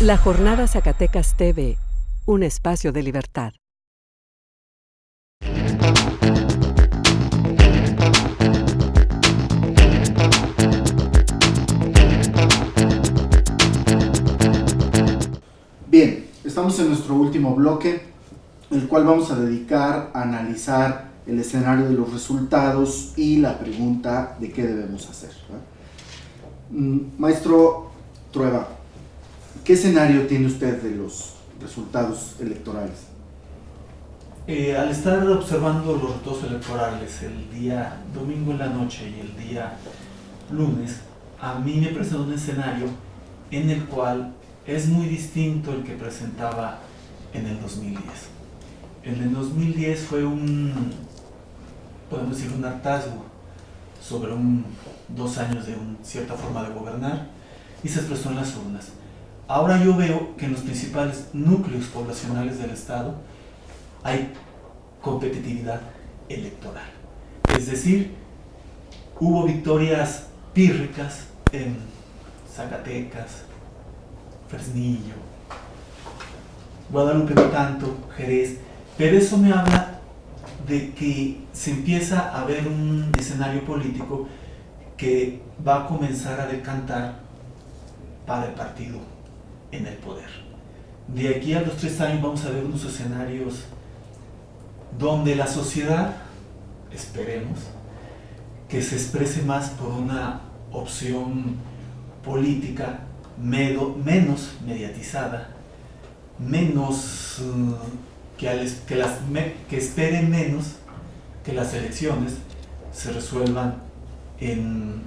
La Jornada Zacatecas TV, un espacio de libertad. Bien, estamos en nuestro último bloque, el cual vamos a dedicar a analizar el escenario de los resultados y la pregunta de qué debemos hacer, ¿verdad? Maestro Trueba, ¿qué escenario tiene usted de los resultados electorales? Al estar observando los resultados electorales el día domingo en la noche y el día lunes, a mí me presentó un escenario en el cual es muy distinto el que presentaba en el 2010. En el 2010 fue podemos decir, un hartazgo sobre 2 años de cierta forma de gobernar y se expresó en las urnas. Ahora yo veo que en los principales núcleos poblacionales del Estado hay competitividad electoral. Es decir, hubo victorias pírricas en Zacatecas, Fresnillo, Guadalupe no tanto, Jerez, pero eso me habla de que se empieza a ver un escenario político que va a comenzar a decantar para el partido en el poder. De aquí a los 3 años vamos a ver unos escenarios donde la sociedad, esperemos, que se exprese más por una opción política menos mediatizada, menos que espere menos que las elecciones se resuelvan en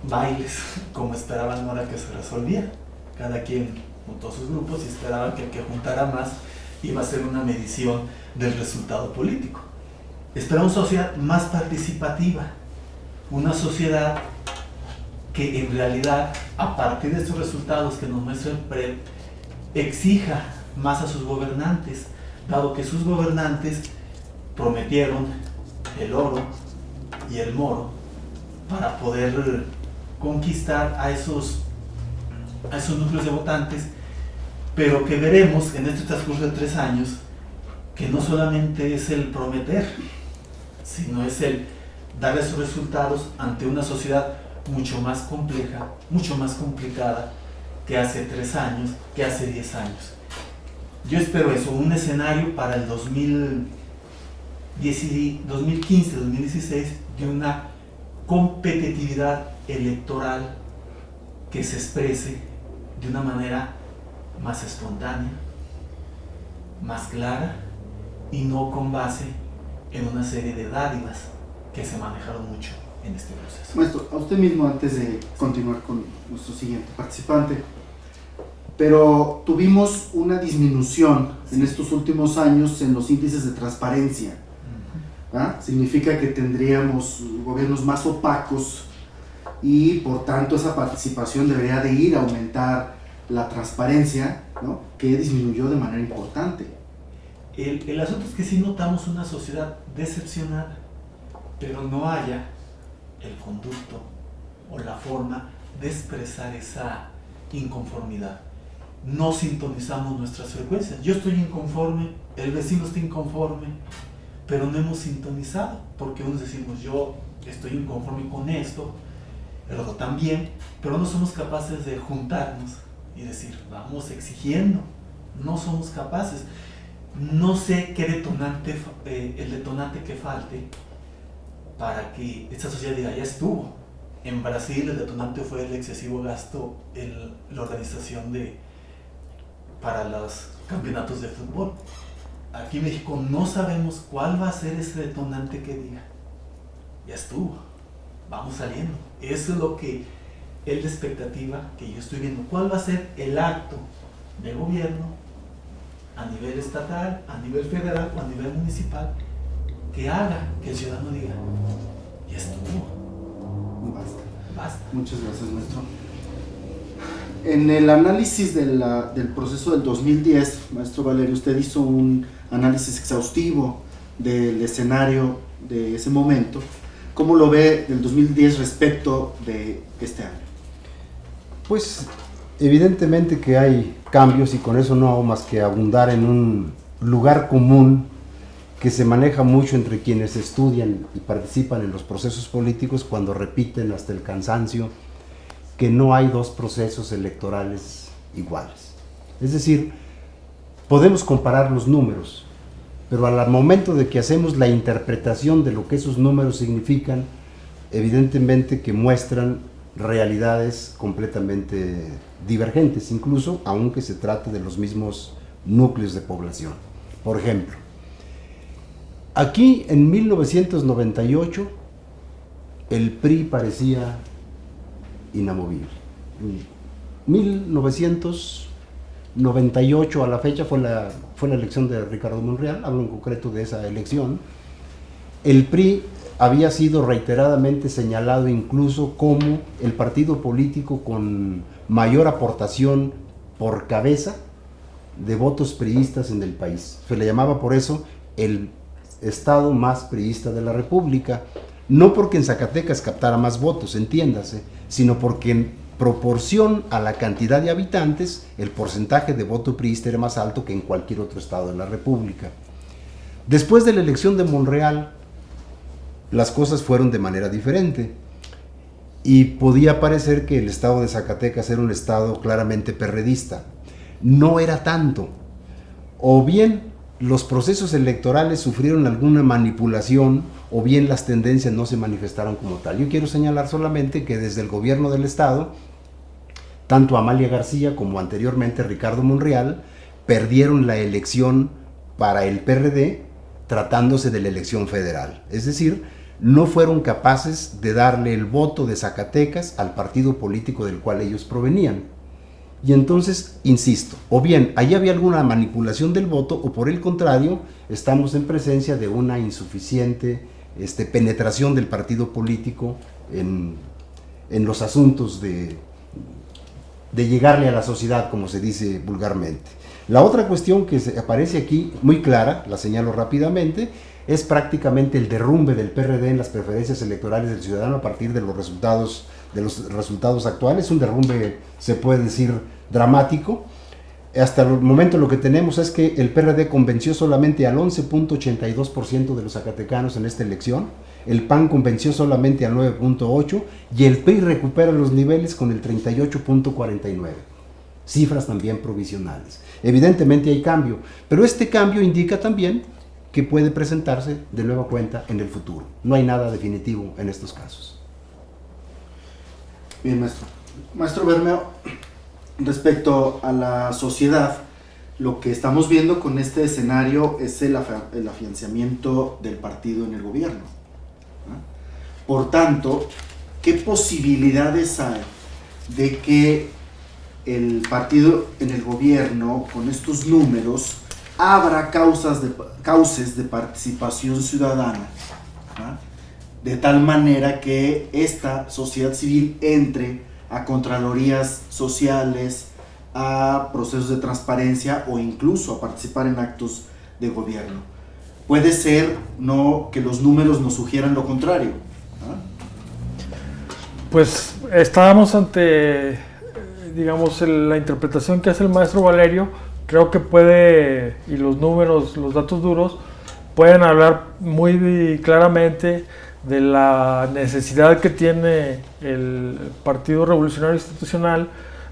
bailes como esperaban ahora que se resolvía. Cada quien juntó sus grupos y esperaban que el que juntara más iba a ser una medición del resultado político. Esperamos una sociedad más participativa, una sociedad que en realidad, a partir de estos resultados que nos muestra el PREP, exija más a sus gobernantes, dado que sus gobernantes prometieron el oro y el moro para poder conquistar a esos núcleos de votantes, pero que veremos en este transcurso de 3 años que no solamente es el prometer, sino es el dar esos resultados ante una sociedad mucho más compleja, mucho más complicada que hace 3 años, que hace 10 años. Yo espero eso, un escenario para el 2015-2016 de una competitividad electoral que se exprese de una manera más espontánea, más clara y no con base en una serie de dádivas que se manejaron mucho en este proceso. Maestro, a usted mismo, antes de continuar con nuestro siguiente participante, pero tuvimos una disminución en estos últimos años en los índices de transparencia. Significa que tendríamos gobiernos más opacos y por tanto esa participación debería de ir a aumentar la transparencia, ¿no?, que disminuyó de manera importante. El asunto es que sí notamos una sociedad decepcionada, pero no haya el conducto o la forma de expresar esa inconformidad. No sintonizamos nuestras frecuencias. Yo estoy inconforme, el vecino está inconforme, pero no hemos sintonizado, porque unos decimos yo estoy inconforme con esto, el otro también, pero no somos capaces de juntarnos y decir vamos exigiendo. No somos capaces. No sé qué detonante, el detonante que falte para que esta sociedad diga ya estuvo. En Brasil el detonante fue el excesivo gasto en la organización para los campeonatos de fútbol. Aquí en México no sabemos cuál va a ser ese detonante que diga ya estuvo, vamos saliendo. Eso es lo que es la expectativa que yo estoy viendo. ¿Cuál va a ser el acto de gobierno a nivel estatal, a nivel federal o a nivel municipal que haga que el ciudadano diga ya estuvo? Basta. Muchas gracias, maestro. En el análisis del proceso del 2010, maestro Valerio, usted hizo un análisis exhaustivo del escenario de ese momento. ¿Cómo lo ve del 2010 respecto de este año? Pues Evidentemente que hay cambios y con eso no hago más que abundar en un lugar común que se maneja mucho entre quienes estudian y participan en los procesos políticos cuando repiten hasta el cansancio que no hay dos procesos electorales iguales. Es decir, podemos comparar los números, pero al momento de que hacemos la interpretación de lo que esos números significan, evidentemente que muestran realidades completamente divergentes, incluso aunque se trate de los mismos núcleos de población. Por ejemplo, aquí en 1998 el PRI parecía inamovible. 1998 a la fecha fue la elección de Ricardo Monreal, hablo en concreto de esa elección. El PRI había sido reiteradamente señalado incluso como el partido político con mayor aportación por cabeza de votos priistas en el país. Se le llamaba por eso el estado más priista de la República, no porque en Zacatecas captara más votos, entiéndase, sino porque en proporción a la cantidad de habitantes, el porcentaje de voto priista era más alto que en cualquier otro estado de la República. Después de la elección de Monreal, las cosas fueron de manera diferente y podía parecer que el estado de Zacatecas era un estado claramente perredista. No era tanto. O bien los procesos electorales sufrieron alguna manipulación o bien las tendencias no se manifestaron como tal. Yo quiero señalar solamente que desde el gobierno del estado, tanto Amalia García como anteriormente Ricardo Monreal perdieron la elección para el PRD tratándose de la elección federal. Es decir, no fueron capaces de darle el voto de Zacatecas al partido político del cual ellos provenían. Y entonces, insisto, o bien ahí había alguna manipulación del voto o por el contrario, estamos en presencia de una insuficiente penetración del partido político en los asuntos de llegarle a la sociedad, como se dice vulgarmente. La otra cuestión que aparece aquí muy clara, la señalo rápidamente, es prácticamente el derrumbe del PRD en las preferencias electorales del ciudadano a partir de los resultados actuales. Un derrumbe, se puede decir, dramático. Hasta el momento lo que tenemos es que el PRD convenció solamente al 11.82% de los zacatecanos en esta elección, el PAN convenció solamente al 9.8% y el PRI recupera los niveles con el 38.49%. Cifras también provisionales. Evidentemente hay cambio, pero este cambio indica también que puede presentarse de nueva cuenta en el futuro. No hay nada definitivo en estos casos. Bien, maestro. Maestro Bermeo, respecto a la sociedad, lo que estamos viendo con este escenario es el afianzamiento del partido en el gobierno, ¿no? Por tanto, ¿qué posibilidades hay de que el partido en el gobierno, con estos números, abra cauces de participación ciudadana, ¿no?, de tal manera que esta sociedad civil entre a contralorías sociales, a procesos de transparencia o incluso a participar en actos de gobierno? Puede ser no que los números nos sugieran lo contrario, ¿no? Pues estábamos ante, digamos, la interpretación que hace el maestro Valerio. Creo que puede, y los números, los datos duros, pueden hablar muy claramente de la necesidad que tiene el Partido Revolucionario Institucional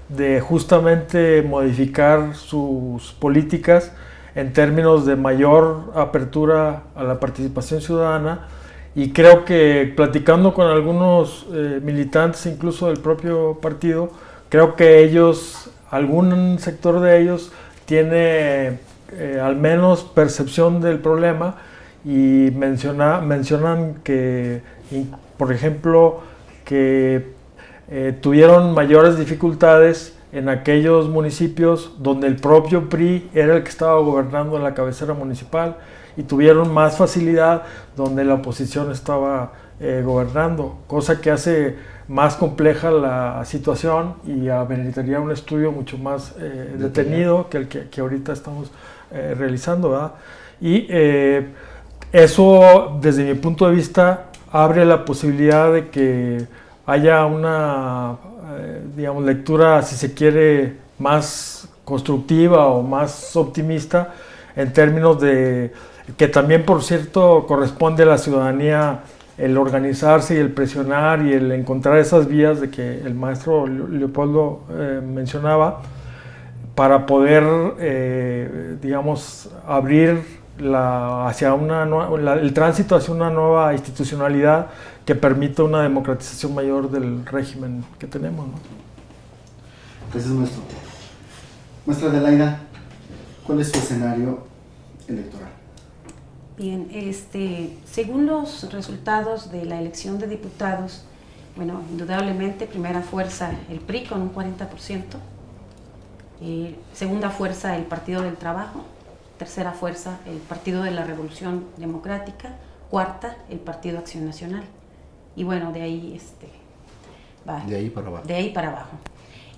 de justamente modificar sus políticas en términos de mayor apertura a la participación ciudadana, y creo que platicando con algunos militantes incluso del propio partido, creo que ellos, algún sector de ellos tiene al menos percepción del problema y mencionan que, por ejemplo, que tuvieron mayores dificultades en aquellos municipios donde el propio PRI era el que estaba gobernando en la cabecera municipal, y tuvieron más facilidad donde la oposición estaba gobernando, cosa que hace más compleja la situación y ameritaría un estudio mucho más detenido que el que ahorita estamos realizando, ¿verdad? Y eso, desde mi punto de vista, abre la posibilidad de que haya una digamos, lectura, si se quiere, más constructiva o más optimista en términos de que también, por cierto, corresponde a la ciudadanía el organizarse y el presionar y el encontrar esas vías de que el maestro Leopoldo mencionaba para poder, digamos, abrir el tránsito hacia una nueva institucionalidad que permita una democratización mayor del régimen que tenemos, ¿no? Gracias, maestro. Maestra Adelaida, ¿cuál es su escenario electoral? Bien, según los resultados de la elección de diputados, bueno, indudablemente primera fuerza el PRI con un 40%, segunda fuerza el Partido del Trabajo, tercera fuerza el Partido de la Revolución Democrática, cuarta el Partido Acción Nacional. Y bueno, de ahí va. De ahí para abajo. De ahí para abajo.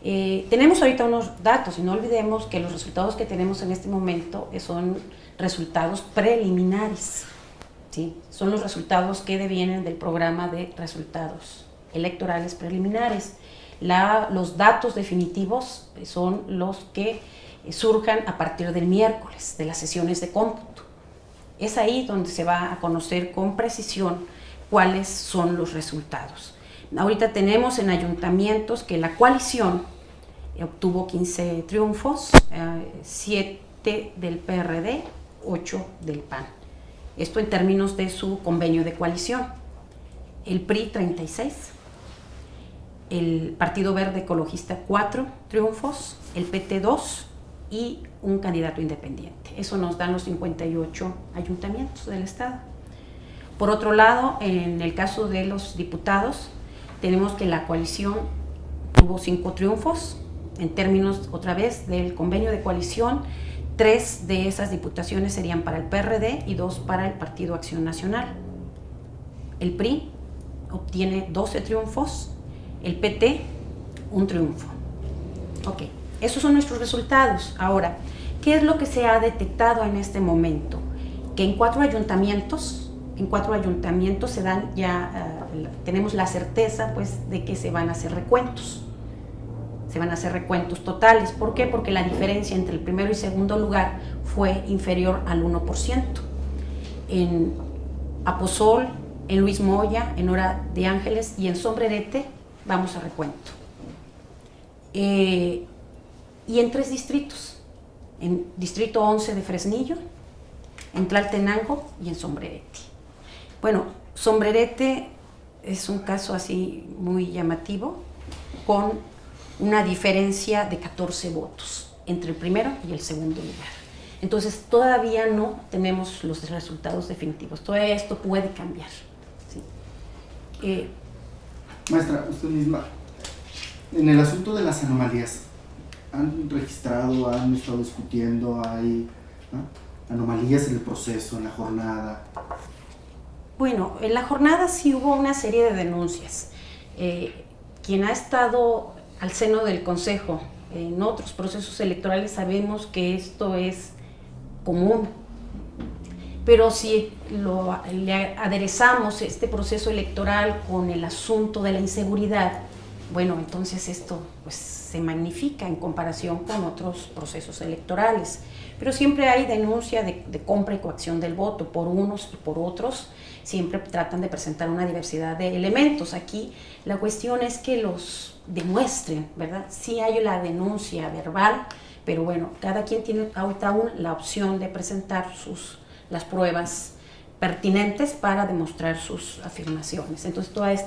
Tenemos ahorita unos datos y no olvidemos que los resultados que tenemos en este momento son resultados preliminares, ¿sí? Son los resultados que devienen del programa de resultados electorales preliminares. Los datos definitivos son los que surjan a partir del miércoles, de las sesiones de cómputo. Es ahí donde se va a conocer con precisión cuáles son los resultados. Ahorita tenemos en ayuntamientos que la coalición obtuvo 15 triunfos, 7 del PRD, 8 del PAN. Esto en términos de su convenio de coalición. El PRI 36, el Partido Verde Ecologista 4 triunfos, el PT 2 y un candidato independiente. Eso nos dan los 58 ayuntamientos del estado. Por otro lado, en el caso de los diputados, tenemos que la coalición tuvo 5 triunfos, en términos otra vez del convenio de coalición. 3 de esas diputaciones serían para el PRD y 2 para el Partido Acción Nacional. El PRI obtiene 12 triunfos, el PT un triunfo. Ok, esos son nuestros resultados. Ahora, ¿qué es lo que se ha detectado en este momento? Que en 4 ayuntamientos se dan ya, tenemos la certeza pues de que se van a hacer recuentos. Se van a hacer recuentos totales. ¿Por qué? Porque la diferencia entre el primero y segundo lugar fue inferior al 1%. En Aposol, en Luis Moya, en Hora de Ángeles y en Sombrerete vamos a recuento. Y en 3 distritos, en Distrito 11 de Fresnillo, en Tlaltenango y en Sombrerete. Bueno, Sombrerete es un caso así muy llamativo, con una diferencia de 14 votos entre el primero y el segundo lugar. Entonces todavía no tenemos los resultados definitivos, todo esto puede cambiar, ¿sí? Maestra, usted misma, en el asunto de las anomalías, ¿han registrado, han estado discutiendo, hay anomalías en el proceso, en la jornada? Bueno, en la jornada sí hubo una serie de denuncias. Quien ha estado al seno del Consejo en otros procesos electorales sabemos que esto es común, pero si le aderezamos este proceso electoral con el asunto de la inseguridad, bueno, entonces esto pues se magnifica en comparación con otros procesos electorales. Pero siempre hay denuncia de compra y coacción del voto por unos y por otros. Siempre tratan de presentar una diversidad de elementos. Aquí la cuestión es que los demuestren, ¿verdad? Sí hay la denuncia verbal, pero bueno, cada quien tiene ahorita aún la opción de presentar las pruebas pertinentes para demostrar sus afirmaciones. Entonces todavía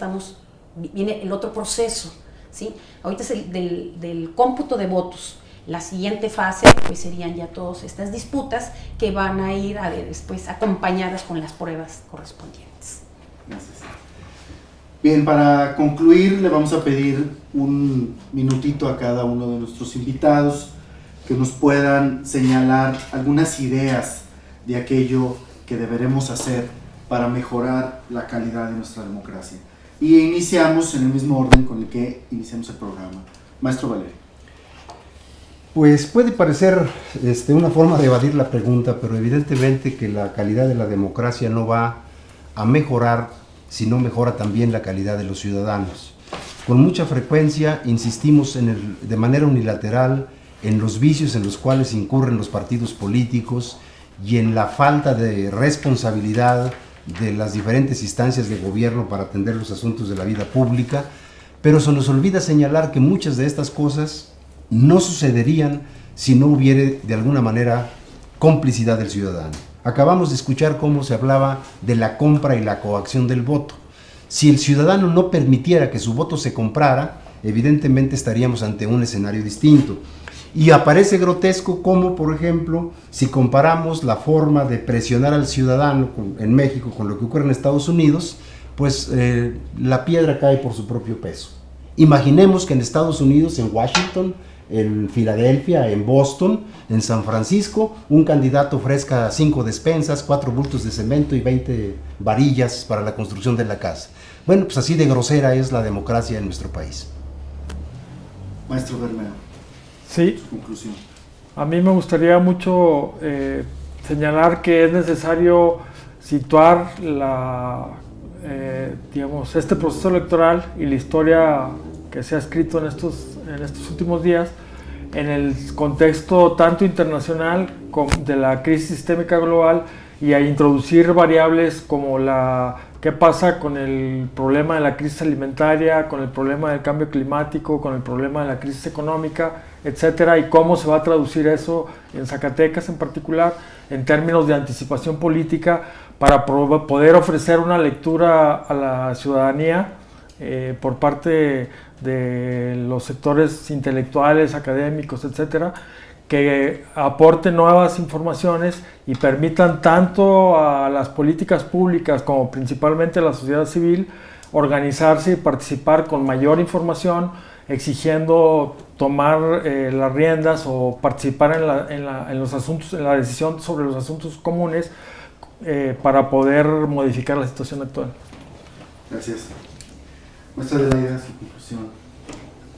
viene el otro proceso, ¿sí? Ahorita es el del cómputo de votos. La siguiente fase pues serían ya todas estas disputas que van a ir después acompañadas con las pruebas correspondientes. Gracias. Bien, para concluir le vamos a pedir un minutito a cada uno de nuestros invitados que nos puedan señalar algunas ideas de aquello que deberemos hacer para mejorar la calidad de nuestra democracia. Y iniciamos en el mismo orden con el que iniciamos el programa. Maestro Valerio. Pues puede parecer una forma de evadir la pregunta, pero evidentemente que la calidad de la democracia no va a mejorar si no mejora también la calidad de los ciudadanos. Con mucha frecuencia insistimos de manera unilateral en los vicios en los cuales incurren los partidos políticos y en la falta de responsabilidad de las diferentes instancias de gobierno para atender los asuntos de la vida pública, pero se nos olvida señalar que muchas de estas cosas no sucederían si no hubiera de alguna manera complicidad del ciudadano. Acabamos de escuchar cómo se hablaba de la compra y la coacción del voto. Si el ciudadano no permitiera que su voto se comprara, evidentemente estaríamos ante un escenario distinto. Y aparece grotesco como, por ejemplo, si comparamos la forma de presionar al ciudadano en México con lo que ocurre en Estados Unidos, pues la piedra cae por su propio peso. Imaginemos que en Estados Unidos, en Washington, en Filadelfia, en Boston, en San Francisco, un candidato ofrezca 5 despensas, 4 bultos de cemento y 20 varillas para la construcción de la casa. Bueno, pues así de grosera es la democracia en nuestro país. Maestro Bermeo, Sí, su conclusión. a mí me gustaría mucho señalar que es necesario situar digamos, este proceso electoral y la historia que se ha escrito en estos últimos días en el contexto tanto internacional como de la crisis sistémica global, y a introducir variables como qué pasa con el problema de la crisis alimentaria, con el problema del cambio climático, con el problema de la crisis económica, etcétera, y cómo se va a traducir eso en Zacatecas en particular en términos de anticipación política para poder ofrecer una lectura a la ciudadanía por parte de los sectores intelectuales, académicos, etcétera, que aporten nuevas informaciones y permitan tanto a las políticas públicas como principalmente a la sociedad civil organizarse y participar con mayor información, exigiendo tomar las riendas o participar en los asuntos, en la decisión sobre los asuntos comunes para poder modificar la situación actual. Gracias. Maestra Adelaida, su conclusión.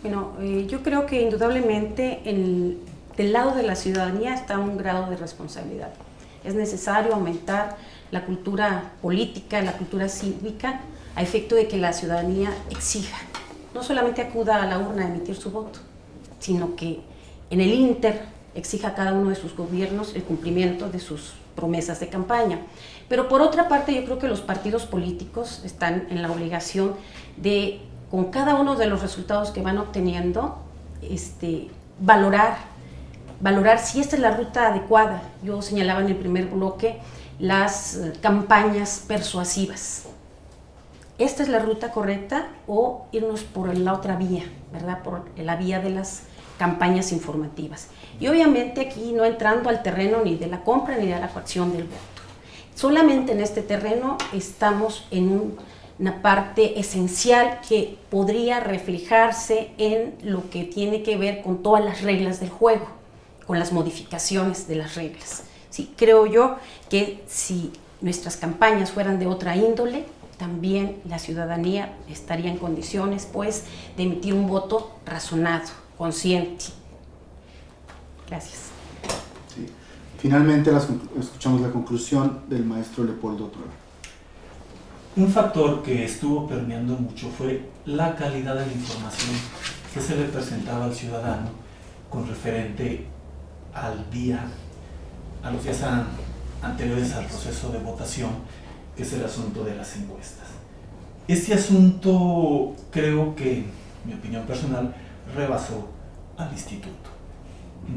Bueno, yo creo que indudablemente del lado de la ciudadanía está un grado de responsabilidad. Es necesario aumentar la cultura política, la cultura cívica, a efecto de que la ciudadanía exija, no solamente acuda a la urna a emitir su voto, sino que en el ínter exija a cada uno de sus gobiernos el cumplimiento de sus promesas de campaña. Pero por otra parte, yo creo que los partidos políticos están en la obligación de, con cada uno de los resultados que van obteniendo, valorar si esta es la ruta adecuada. Yo señalaba en el primer bloque las campañas persuasivas. ¿Esta es la ruta correcta o irnos por la otra vía, ¿verdad? Por la vía de las campañas informativas? Y obviamente aquí no entrando al terreno ni de la compra ni de la coacción del voto. Solamente en este terreno estamos en una parte esencial que podría reflejarse en lo que tiene que ver con todas las reglas del juego, con las modificaciones de las reglas. Sí, creo yo que si nuestras campañas fueran de otra índole, también la ciudadanía estaría en condiciones, pues, de emitir un voto razonado, consciente. Gracias. Sí. Finalmente escuchamos la conclusión del maestro Leopoldo Trueba. Un factor que estuvo permeando mucho fue la calidad de la información que se le presentaba al ciudadano con referente a los días anteriores al proceso de votación, que es el asunto de las encuestas. Este asunto, creo que, mi opinión personal, rebasó al instituto,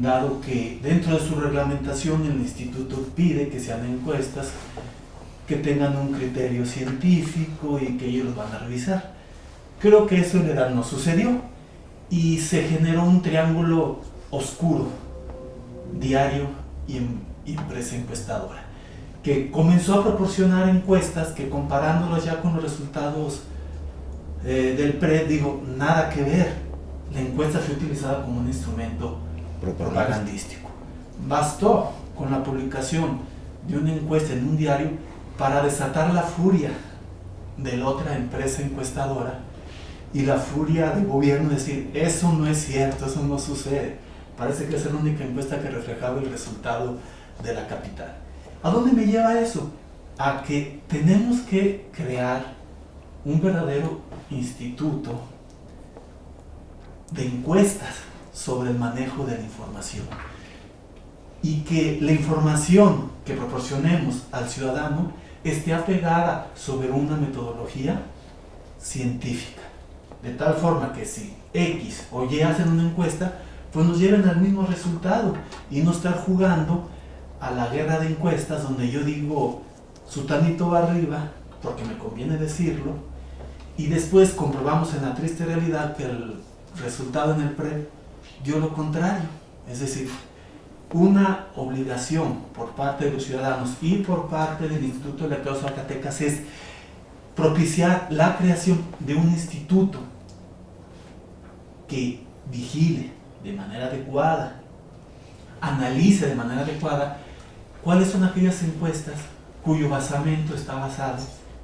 dado que dentro de su reglamentación el instituto pide que sean encuestas que tengan un criterio científico y que ellos los van a revisar. Creo que eso en realidad no sucedió y se generó un triángulo oscuro, diario y empresa encuestadora, que comenzó a proporcionar encuestas que, comparándolas ya con los resultados del PRE, digo, nada que ver. La encuesta fue utilizada como un instrumento propagandístico. Bastó con la publicación de una encuesta en un diario para desatar la furia de la otra empresa encuestadora y la furia del gobierno, decir, eso no es cierto, eso no sucede. Parece que es la única encuesta que reflejaba el resultado de la capital. ¿A dónde me lleva eso? A que tenemos que crear un verdadero instituto de encuestas sobre el manejo de la información y que la información que proporcionemos al ciudadano esté apegada sobre una metodología científica, de tal forma que si X o Y hacen una encuesta, pues nos lleven al mismo resultado y no estar jugando a la guerra de encuestas donde yo digo sutanito va arriba porque me conviene decirlo y después comprobamos en la triste realidad que el resultado en el PRE dio lo contrario. Es decir, una obligación por parte de los ciudadanos y por parte del Instituto Electoral de Zacatecas es propiciar la creación de un instituto que vigile de manera adecuada, analice de manera adecuada cuáles son aquellas encuestas cuyo basamento está basado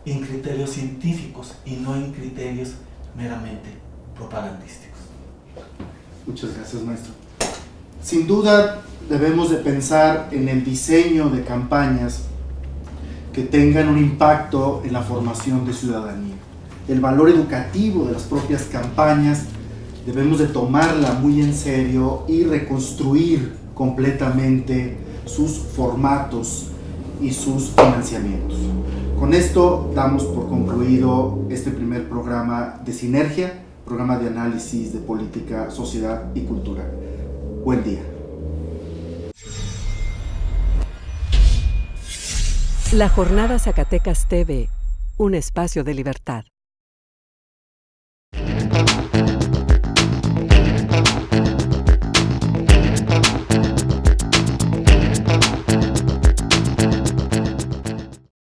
en criterios científicos y no en criterios meramente propagandísticos. Muchas gracias, maestro. Sin duda debemos de pensar en el diseño de campañas que tengan un impacto en la formación de ciudadanía. El valor educativo de las propias campañas debemos de tomarla muy en serio y reconstruir completamente sus formatos y sus financiamientos. Con esto damos por concluido este primer programa de Sinergia, programa de análisis de política, sociedad y cultura. Buen día. La Jornada Zacatecas TV, un espacio de libertad.